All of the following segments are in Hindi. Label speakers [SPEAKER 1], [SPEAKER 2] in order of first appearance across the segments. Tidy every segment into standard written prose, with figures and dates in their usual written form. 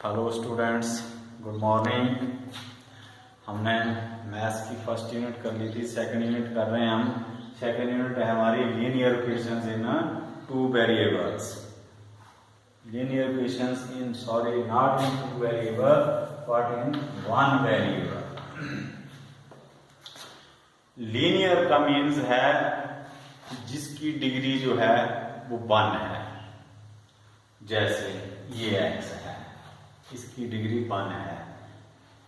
[SPEAKER 1] Hello students, good morning. हमने मैथ्स की फर्स्ट यूनिट कर ली थी, सेकंड यूनिट कर रहे हैं हम। सेकंड यूनिट है हमारी linear equations in two variables. Linear equations in not in two variable but in one variable. Linear का मीन्स है जिसकी डिग्री जो है वो 1 है। जैसे ये x है, इसकी डिग्री 1 है,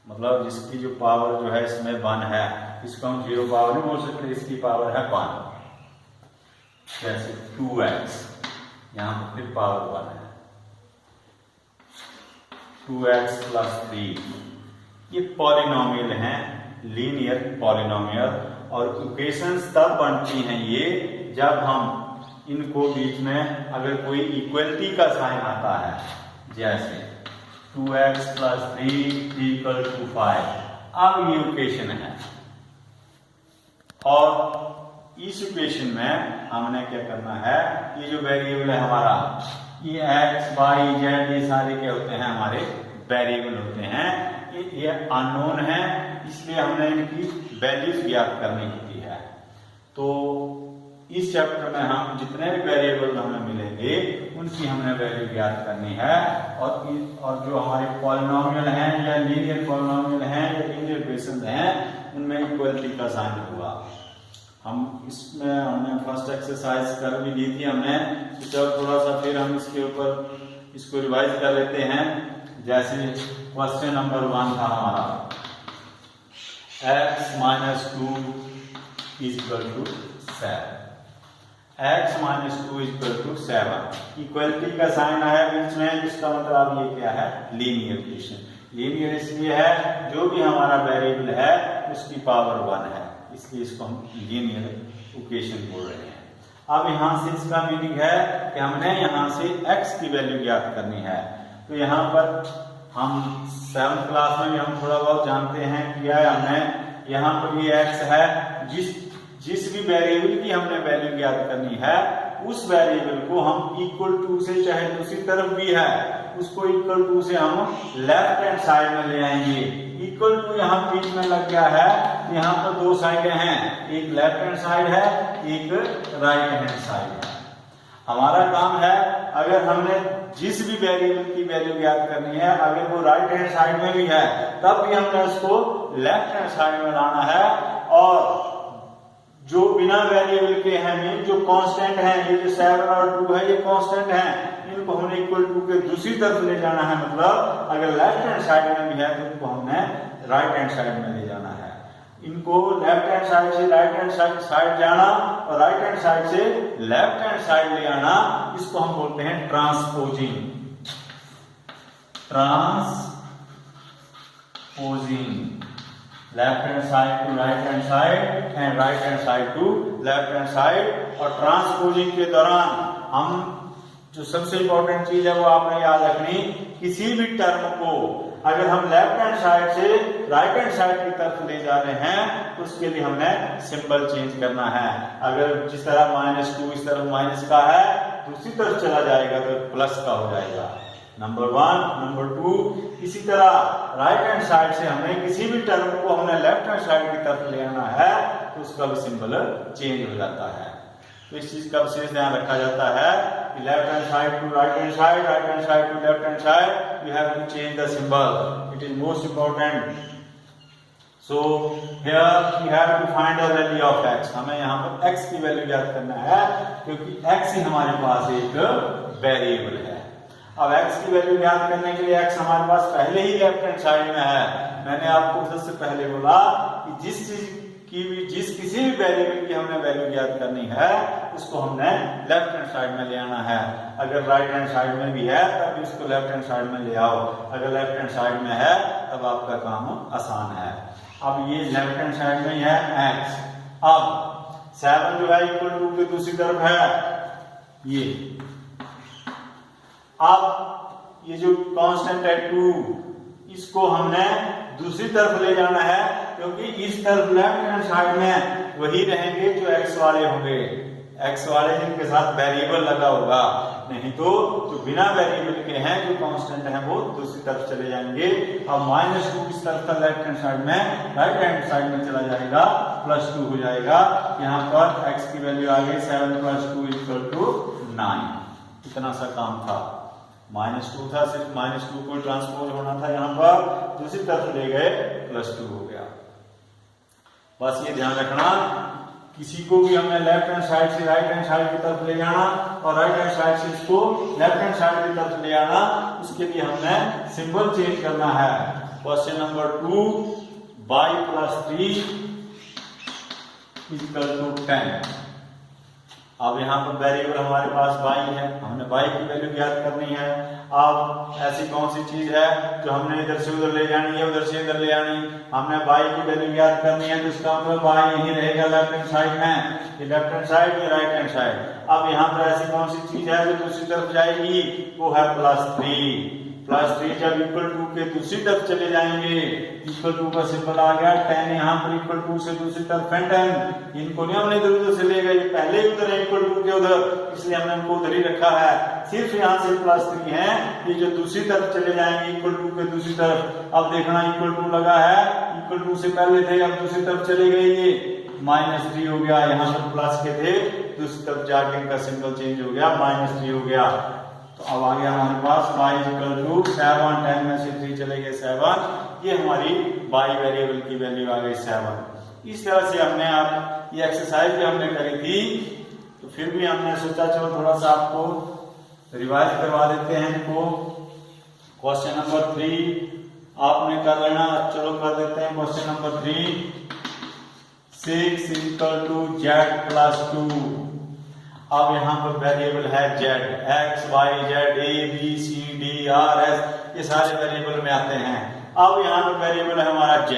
[SPEAKER 1] मतलब जिसकी जो पावर जो है इसमें 1 है, इसको हम 0 पावर नहीं बोल सकते, इसकी पावर है 1। जैसे 2x, यहां पर फिर पावर 1 है, 2x + 3। ये पॉलिनोमियल हैं, लीनियर पॉलिनोमियल। और इक्वेशंस तब बनती हैं ये जब हम इनको बीच में अगर कोई इक्वलिटी का साइन आता है। जैसे 2x + 3 = 5। अब ये इक्वेशन है और इस इक्वेशन में हमने क्या करना है, ये जो वेरिएबल है हमारा, ये x, y, z, ये सारे क्या होते हैं, हमारे वेरिएबल होते हैं। ये अननोन है, इसलिए हमने इनकी वैल्यूज ज्ञात करनी होती है। तो इस चैप्टर में हम जितने भी वेरिएबल हमें मिलेंगे उनकी हमने वैल्यू ज्ञात करनी है। और जो हमारे पॉलिनोमियल हैं या लीनियर पॉलिनोमियल हैं या लीनियर इक्वेशंस हैं, उनमें इक्वलिटी का साइन होगा। हम इसमें हमने फर्स्ट एक्सरसाइज कर भी ली थी हमने, तो जब थोड़ा सा फिर हम इसके ऊपर इसको रिवाइज कर लेते हैं। जैसे क्वेश्चन नंबर 1 था हमारा, x - 2 = 7। x - 2 = 7। इक्वलिटी का साइन आया बीच में, इसका मतलब ये क्या है, लीनियर इक्वेशन। लीनियर इसलिए है जो भी हमारा वेरिएबल है उसकी पावर 1 है, इसलिए इसको हम लीनियर इक्वेशन बोल रहे हैं। अब यहां से इसका मीनिंग है कि हमने यहां से x की वैल्यू ज्ञात करनी है। तो यहाँ पर हम 7th क्लास में भी हम थोड़ा बहुत जानते हैं किया है हमने। यहाँ पर ये x है, जिस भी वेरिएबल की हमने वैल्यू ज्ञात करनी है उस वेरिएबल को हम =2 से, चाहे दूसरी तरफ भी है उसको =2 से हम लेफ्ट हैंड साइड में ले आएंगे। =, यहाँ बीच में लग गया है, यहाँ पर 2 साइडें हैं, एक लेफ्ट हैंड साइड है, एक राइट हैंड साइड है। हमारा काम है, अगर हमने जिस भी वेरिएबल की वैल्यू ज्ञात करनी है, अगर वो राइट हैंड साइड में भी है तब भी हमने उसको लेफ्ट हैंड साइड में लाना है। और जो बिना वेरिएबल के हैं, जो कांस्टेंट हैं, ये जो 7 और 2 है, ये कांस्टेंट हैं, इनको हमने =2 के दूसरी तरफ ले जाना है। मतलब अगर लेफ्ट हैंड साइड में भी है तो इनको हमने राइट हैंड साइड में ले जाना है। इनको लेफ्ट हैंड साइड से राइट हैंड साइड जाना और राइट हैंड साइड से लेफ्ट हैंड साइड ले आना, इसको हम बोलते हैं transposing. Left hand side to right hand side and right hand side to left hand side. और ट्रांसपोजिंग के दौरान हम जो सबसे इंपॉर्टेंट चीज है वो आपने याद रखनी, किसी भी टर्म को अगर हम लेफ्ट हैंड साइड से राइट हैंड साइड की तरफ ले जा रहे हैं तो उसके लिए हमने सिंबल चेंज करना है। अगर जिस तरह -2 इस तरफ माइनस का है, दूसरी तरफ चला जाएगा तो प्लस का हो जाएगा। Number 1, number 2। इसी तरह राइट हैंड साइड से हमें किसी भी टर्म को हमने लेफ्ट हैंड साइड की तरफ ले आना है तो उसका भी सिंबल चेंज हो जाता है। तो इस चीज का विशेष ध्यान रखा जाता है कि left hand side to right hand side, right hand side to left hand side, you have to change the symbol, it is most important. So here we have to find the value of x। हमें यहाँ पर x की वैल्यू ज्ञात करना है क्योंकि x ही हमारे पास एक वेरिएबल है। अब x की वैल्यू ज्ञात करने के लिए x हमारे पास पहले ही लेफ्ट हैंड साइड में है। मैंने आपको सबसे पहले बोला कि जिस किसी भी वेरिएबल की हमने वैल्यू ज्ञात करनी है उसको हमने लेफ्ट हैंड साइड में ले आना है। अगर राइट हैंड साइड में भी है तब भी उसको लेफ्ट हैंड साइड में ले आओ। अगर लेफ्ट हैंड साइड में है तब आपका काम आसान है। अब ये लेफ्ट हैंड साइड में है x। अब 7 जो है =2 के दूसरी तरफ है ये। अब ये जो कांस्टेंट है 2, इसको हमने दूसरी तरफ ले जाना है क्योंकि इस तरफ लेफ्ट हैंड साइड में वही रहेंगे जो x वाले होंगे, x वाले जिनके साथ वेरिएबल लगा होगा। नहीं तो जो बिना वेरिएबल के हैं, जो कांस्टेंट हैं, वो दूसरी तरफ चले जाएंगे। अब -2 किस तरफ था, लेफ्ट हैंड साइड में, राइट हैंड साइड में चला जाएगा, +2 हो जाएगा। यहाँ पर x की वैल्यू आ गई 7 + 2 = 9। इतना सा काम था, -2 था, सिर्फ -2 को ट्रांसपोज होना था, यहाँ पर दूसरी तरफ ले गए, +2 हो गया। बस ये ध्यान रखना, किसी को भी हमने लेफ्ट हैंड साइड से राइट हैंड साइड की तरफ ले जाना और राइट हैंड साइड से इसको लेफ्ट हैंड साइड की तरफ ले आना, उसके लिए हमने सिंबल चेंज करना है। Question number 2, y + 3 = 10। अब यहाँ पर वेरिएबल हमारे पास y है, हमने y की वैल्यू ज्ञात करनी है। अब ऐसी कौन सी चीज है जो हमने इधर से उधर ले जानी है, उधर से इधर ले आनी, हमने y की वैल्यू ज्ञात करनी है, तो इसका मतलब y यही रहेगा लेफ्ट हैंड साइड में, ये लेफ्ट हैंड साइड, ये राइट हैंड साइड। अब यहाँ पर ऐसी कौन सी चीज है जो दूसरी तरफ जाएगी, वो है +3। +3 जब =2 के दूसरी तरफ चले जाएंगे, =2 का सिंबल आ गया, 10 यहाँ पर =2 से दूसरी तरफ 10, इनको नहीं हमने इधर उधर से ले गए, पहले ही उधर है =2 के उधर, इसलिए हमने उनको उधर ही रखा है। सिर्फ यहाँ से +3 है, ये जो दूसरी तरफ चले जाएंगे =2 के दूसरी तरफ। अब देखना =2 लगा है, =2 से पहले थे, अब दूसरी तरफ चले गए, ये -3 हो गया, यहाँ पर प्लस के थे, दूसरी तरफ जाके इनका सिंबल चेंज हो गया, -3 हो गया। तो अब आ गया हमारे पास y = 7, 10 में से 3 चले गए 7, ये हमारी y वेरिएबल की वैल्यू आ गई 7। इस तरह से हमने आप ये एक्सरसाइज भी हमने करी थी, तो फिर भी हमने सोचा चलो थोड़ा सा आपको रिवाइज करवा देते हैं इनको। क्वेश्चन नंबर 3 आपने कर लेना, चलो कर देते हैं। Question number 3, 6 = z + 2। अब यहाँ पर वेरिएबल है z, x, y, z, a, b, c, d, r, s, ये सारे वेरिएबल में आते हैं। अब यहाँ पर वेरिएबल है हमारा z,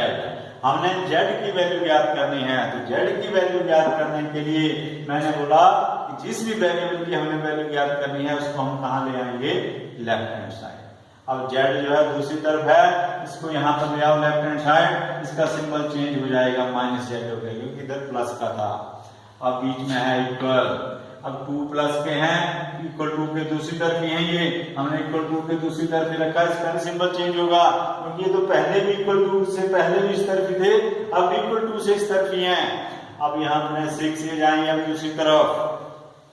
[SPEAKER 1] हमने z की वैल्यू ज्ञात करनी है। तो z की वैल्यू ज्ञात करने के लिए मैंने बोला कि जिस भी वेरिएबल की हमें वैल्यू ज्ञात करनी है, उसको हम कहाँ ले आएंगे, लेफ्ट हैंड साइड। अब z जो है दूसरी तरफ है, इसको यहाँ पर ले आओ लेफ्ट हैंड साइड, इसका सिंबल चेंज हो जाएगा, -z हो गया, क्योंकि इधर प्लस का था। अब बीच में है इक्वल, अब 2 प्लस के हैं, =2 के दूसरी तरफ ही हैं, ये हमने =2 के दूसरी तरफ ही रखा, इसका सिंबल चेंज होगा, क्योंकि ये तो पहले भी =2 से पहले भी इस तरफ ही थे, अब =2 से इस तरफ ही हैं। अब यहाँ पर 6 से जाएंगे अब दूसरी तरफ,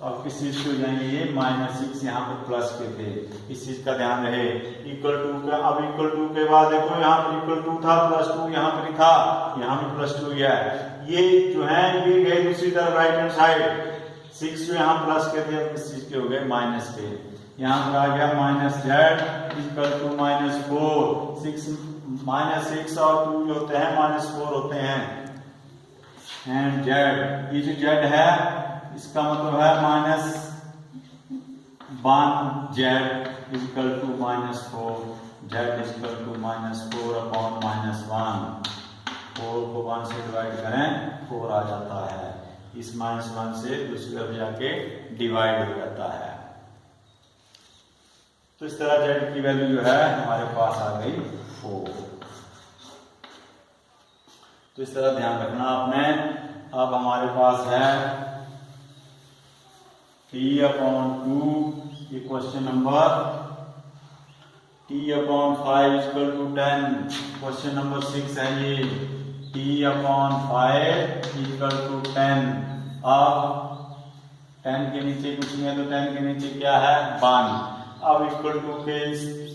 [SPEAKER 1] अब किस चीज को जाएंगे, ये -6 यहाँ पर प्लस के थे, इस चीज का ध्यान रहे। =2 का, अब =2 के बाद देखो यहाँ पर =2 था, +2 यहाँ पर ही था, यहाँ भी +2 है, ये जो है ये गए दूसरी तरफ राइट हैंड साइड। 6 जो यहाँ प्लस के थे, अब किस चीज के हो गए, माइनस के। यहाँ पर आ गया -z = -4। 6 और 2 जो होते हैं -4 होते हैं, एंड z, ये जो z है इसका मतलब है -1z = -4, z = -4/-1, 4 को 1 से डिवाइड करें 4 आ जाता है, इस -1 से दूसरी तरफ जाके डिवाइड हो जाता है। तो इस तरह z की वैल्यू जो है हमारे पास आ गई 4। तो इस तरह ध्यान रखना आपने। अब हमारे पास है t/2, ये question number, t/5 = 10, question number 6 है ये, t/5 = 10। अब 10 के नीचे कुछ नहीं है, तो 10 के नीचे क्या है, 1। अब =2 के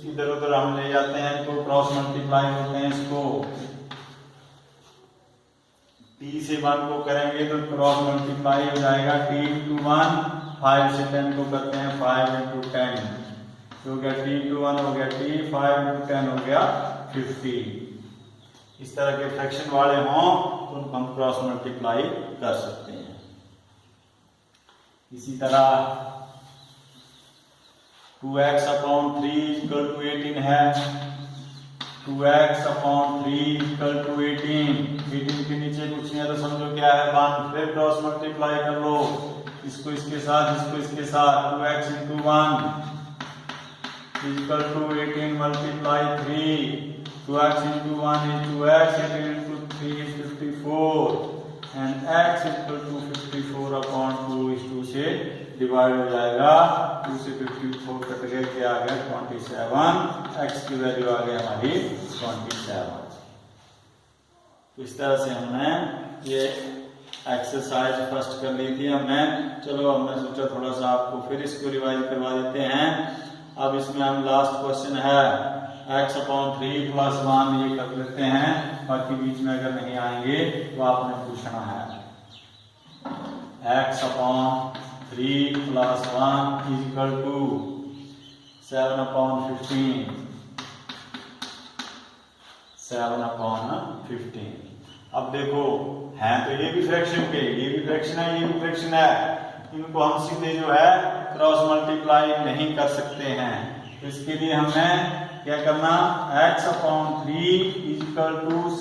[SPEAKER 1] इधर उधर हम ले जाते हैं तो क्रॉस मल्टीप्लाई होते हैं, इसको t से 1 को करेंगे तो क्रॉस मल्टीप्लाई हो जाएगा, t × 1, 5 से 10 को करते हैं 5 × 10, तो हो गया t × 1 हो गया t, 5 × 10 हो गया 50। इस तरह के फ्रैक्शन वाले हों तो हम क्रॉस मल्टीप्लाई कर सकते हैं। इसी तरह 2x/3 = 18 है, 2x/3 = 18 के नीचे कुछ नहीं है तो समझो क्या है, 1। फिर क्रॉस मल्टीप्लाई कर लो, इसको इसके साथ, इसको इसके साथ, 2x × 1 = 18 × 3, 2x × 1 is 2x, 18 × 3 is 54, and x equal to 54/2 is 2 से डिवाइड हो जाएगा। 2 से 54 कट गए, क्या आ गया 27, x की वैल्यू आ गई हमारी 27। इस तरह से हमने ये एक्सरसाइज फर्स्ट कर ली थी हमने। चलो अब मैं सोचा थोड़ा सा आपको फिर इसको रिवाइज करवा देते हैं। अब इसमें हम लास्ट क्वेश्चन है x/3 + 1 ये कर लेते हैं, बाकी बीच में अगर नहीं आएंगे तो आपने पूछना है। x/3 + 1 = 7/15। 7/15। अब देखो है तो ये भी फ्रैक्शन के, ये भी फ्रैक्शन है, ये भी फ्रैक्शन है, इनको हम सीधे जो है क्रॉस मल्टीप्लाई नहीं कर सकते हैं। तो इसके लिए हमें क्या करना, x/3 =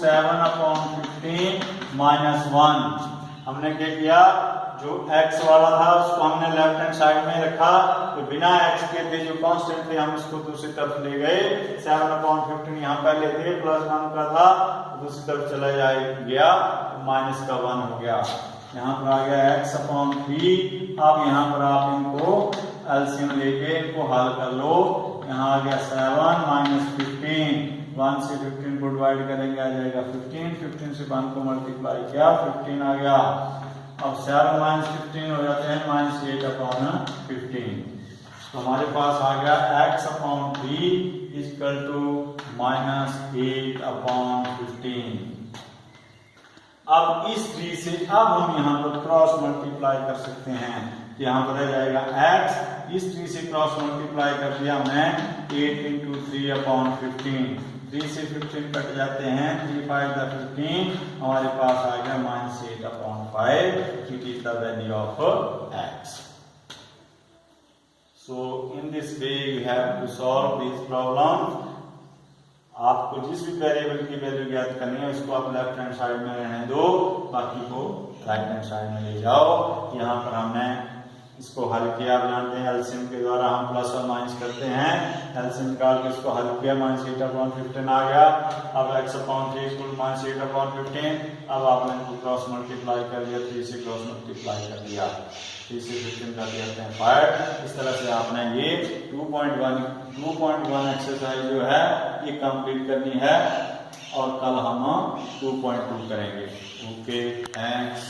[SPEAKER 1] 7/15 - 1। हमने क्या किया, जो x वाला था उसको हमने लेफ्ट हैंड साइड में रखा, तो बिना x के थे जो कांस्टेंट थे हम इसको दूसरी तरफ ले गए। 7/15 यहाँ पहले थे, +1 का था, दूसरी तरफ चला गया तो -1 हो गया। यहाँ पर आ गया x/3। अब यहाँ पर आप इनको एलसीएम लेके इनको हल कर लो। यहाँ आ गया 7 - 15, 1 से 15 को डिवाइड करेंगे आ जाएगा 15, 15 से 1 को मल्टीप्लाई किया 15 आ गया। अब 7 - 15 हो जाते हैं -8/15। तो हमारे पास आ गया x/3 = -8/15। अब इस 3 से अब हम यहाँ पर क्रॉस मल्टीप्लाई कर सकते हैं। यहाँ पर रह जाएगा x, इस 3 से क्रॉस मल्टीप्लाई कर दिया हमने 8 × 3/15। 3 से 15 कट जाते हैं, 3 × 5 = 15, हमारे पास आ गया -8/5। It is the value of x। So in this way you have to solve this problem. आपको जिस भी वेरिएबल की वैल्यू ज्ञात करनी है उसको आप लेफ्ट हैंड साइड में रहने दो, बाकी को राइट हैंड साइड में ले जाओ। यहाँ पर हमने इसको हल किया, आप जानते हैं एलसीएम के द्वारा हम प्लस और माइनस करते हैं। एलसीएम निकाल के इसको हल किया, -8/15 आ गया। अब x/3 = -8/15। अब आपने इनको क्रॉस मल्टीप्लाई कर दिया, 3 से क्रॉस मल्टीप्लाई कर दिया, 3 से 15 कर देते हैं 5। इस तरह से आपने ये 2.1 एक्सरसाइज जो है ये कंप्लीट करनी है, और कल हम 2.2 करेंगे। Okay, thanks.